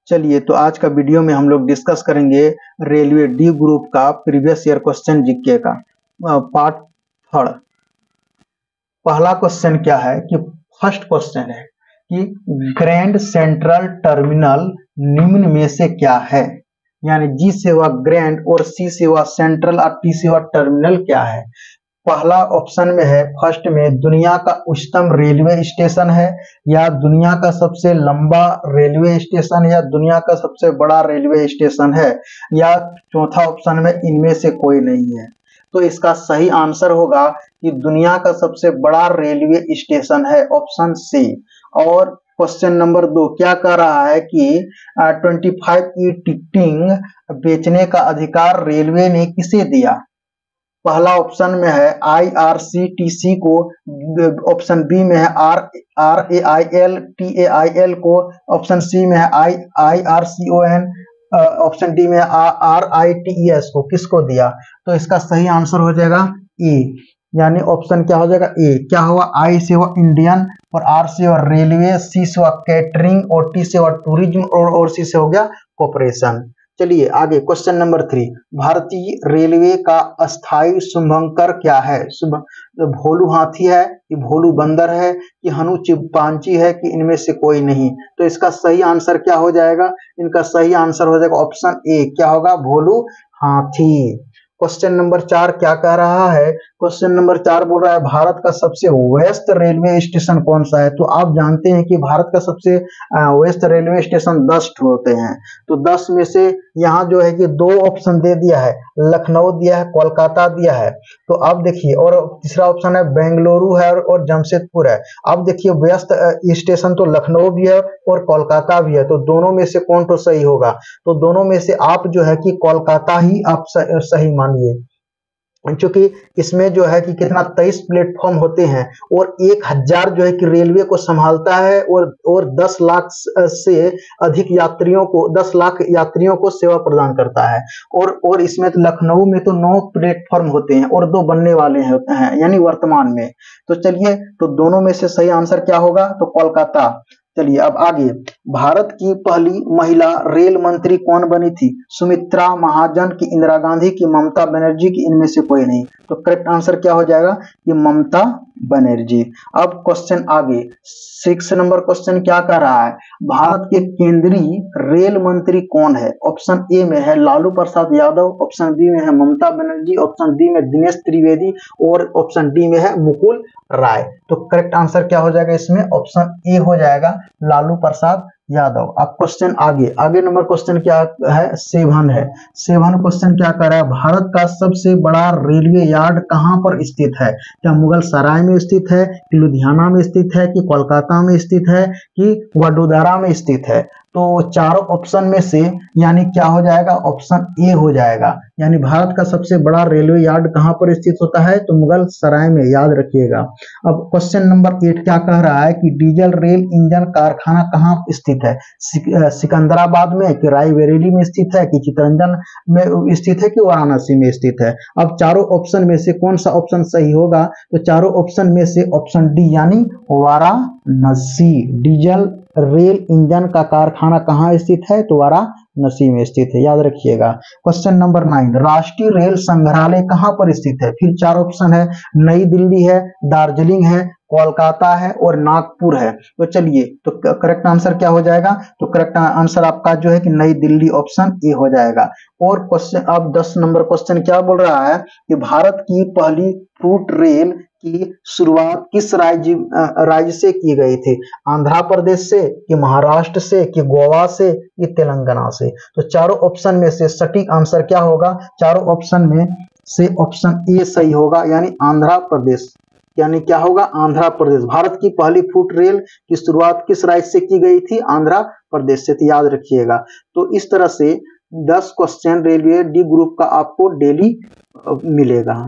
चलिए, तो आज का वीडियो में हम लोग डिस्कस करेंगे रेलवे डी ग्रुप का प्रीवियस ईयर क्वेश्चन जीके का पार्ट थर्ड। पहला क्वेश्चन क्या है कि फर्स्ट क्वेश्चन है कि ग्रैंड सेंट्रल टर्मिनल निम्न में से क्या है, यानी जी से हुआ ग्रैंड और सी से हुआ सेंट्रल और टी से हुआ टर्मिनल क्या है। पहला ऑप्शन में है फर्स्ट में दुनिया का उच्चतम रेलवे स्टेशन है, या दुनिया का सबसे लंबा रेलवे स्टेशन, या दुनिया का सबसे बड़ा रेलवे स्टेशन है, या चौथा ऑप्शन में इनमें से कोई नहीं है। तो इसका सही आंसर होगा कि दुनिया का सबसे बड़ा रेलवे स्टेशन है, ऑप्शन सी। और क्वेश्चन नंबर 2 क्या कह रहा है कि 25E टिकटिंग बेचने का अधिकार रेलवे ने किसे दिया। पहला ऑप्शन में है IRCTC को, ऑप्शन बी में है RAIL को, ऑप्शन सी में है IRCON, ऑप्शन डी में RITES को। किसको दिया? तो इसका सही आंसर हो जाएगा ए, यानी ऑप्शन क्या हो जाएगा ए। क्या हुआ? आई से हुआ इंडियन, और आर से हुआ रेलवे, सी से हुआ कैटरिंग, और टी से हुआ टूरिज्म, और सी से हो गया कॉर्पोरेशन। चलिए आगे क्वेश्चन नंबर 3। भारतीय रेलवे का अस्थायी शुभंकर क्या है? भोलू हाथी है कि भोलू बंदर है कि हनु चिंपांजी है कि इनमें से कोई नहीं। तो इसका सही आंसर क्या हो जाएगा? इनका सही आंसर हो जाएगा ऑप्शन ए। क्या होगा? भोलू हाथी। क्वेश्चन नंबर 4 क्या कह रहा है? क्वेश्चन नंबर 4 बोल रहा है भारत का सबसे व्यस्त रेलवे स्टेशन कौन सा है। तो आप जानते हैं कि भारत का सबसे व्यस्त रेलवे स्टेशन 10 होते हैं। तो 10 में से यहाँ जो है कि 2 ऑप्शन दे दिया है, लखनऊ दिया है, कोलकाता दिया है। तो अब देखिए, और तीसरा ऑप्शन है बेंगलुरु है और जमशेदपुर है। अब देखिए व्यस्त स्टेशन तो लखनऊ भी है और कोलकाता भी है, तो दोनों में से कौन तो सही होगा? तो दोनों में से आप जो है कि कोलकाता ही आप सही मानिए, क्योंकि इसमें जो है कि कितना 23 प्लेटफॉर्म होते हैं और 1000 जो है कि रेलवे को संभालता है, और 10 लाख से अधिक यात्रियों को, 10 लाख यात्रियों को सेवा प्रदान करता है। और इसमें तो लखनऊ में तो 9 प्लेटफॉर्म होते हैं और 2 बनने वाले हैं यानी वर्तमान में। तो चलिए, तो दोनों में से सही आंसर क्या होगा? तो कोलकाता। चलिए अब आगे, भारत की पहली महिला रेल मंत्री कौन बनी थी? सुमित्रा महाजन की, इंदिरा गांधी की, ममता बनर्जी की, इनमें से कोई नहीं। तो करेक्ट आंसर क्या हो जाएगा? ये ममता बनर्जी। अब क्वेश्चन आगे 6 नंबर क्वेश्चन क्या कह रहा है? भारत के केंद्रीय रेल मंत्री कौन है? ऑप्शन ए में है लालू प्रसाद यादव, ऑप्शन बी में है ममता बनर्जी, ऑप्शन डी में दिनेश त्रिवेदी, और ऑप्शन डी में है मुकुल राय। तो करेक्ट आंसर क्या हो जाएगा इसमें? ऑप्शन ए हो जाएगा, लालू प्रसाद यादव। अब क्वेश्चन आगे नंबर क्वेश्चन क्या है? 7 है। 7 क्वेश्चन क्या कर रहा है? भारत का सबसे बड़ा रेलवे यार्ड कहां पर स्थित है? क्या मुगल सराय में स्थित है, कि लुधियाना में स्थित है, कि कोलकाता में स्थित है, कि वडोदरा में स्थित है? तो चारों ऑप्शन में से यानी क्या हो जाएगा? ऑप्शन ए हो जाएगा, यानी भारत का सबसे बड़ा रेलवे यार्ड कहां पर स्थित होता है? तो मुगल सराय में, याद रखिएगा। अब क्वेश्चन नंबर 8 क्या कह रहा है कि डीजल रेल इंजन कारखाना कहां स्थित है? सिकंदराबाद में, कि रायबरेली में स्थित है, कि चितरंजन में स्थित है, कि वाराणसी में स्थित है? अब चारों ऑप्शन में से कौन सा ऑप्शन सही होगा? तो चारों ऑप्शन में से ऑप्शन डी यानी वाराणसी। डीजल रेल इंजन का कारखाना कहाँ स्थित है? तो वाराणसी में स्थित है, याद रखिएगा। क्वेश्चन नंबर 9, राष्ट्रीय रेल संग्रहालय कहाँ पर स्थित है? फिर 4 ऑप्शन है, नई दिल्ली है, दार्जिलिंग है, कोलकाता है, और नागपुर है। तो चलिए, तो करेक्ट आंसर क्या हो जाएगा? तो करेक्ट आंसर आपका जो है कि नई दिल्ली, ऑप्शन ए हो जाएगा। और क्वेश्चन अब 10 नंबर क्वेश्चन क्या बोल रहा है कि भारत की पहली फ्रूट रेल की शुरुआत किस राज्य से की गई थी? आंध्र प्रदेश से, कि महाराष्ट्र से, कि गोवा से, कि तेलंगाना से? तो चारों ऑप्शन में से सटीक आंसर क्या होगा? चारों ऑप्शन में से ऑप्शन ए सही होगा, यानी आंध्र प्रदेश। यानी क्या होगा? आंध्र प्रदेश। भारत की पहली फूट रेल की शुरुआत किस राज्य से की गई थी? आंध्र प्रदेश से, तो याद रखिएगा। तो इस तरह से 10 क्वेश्चन रेलवे डी ग्रुप का आपको डेली मिलेगा।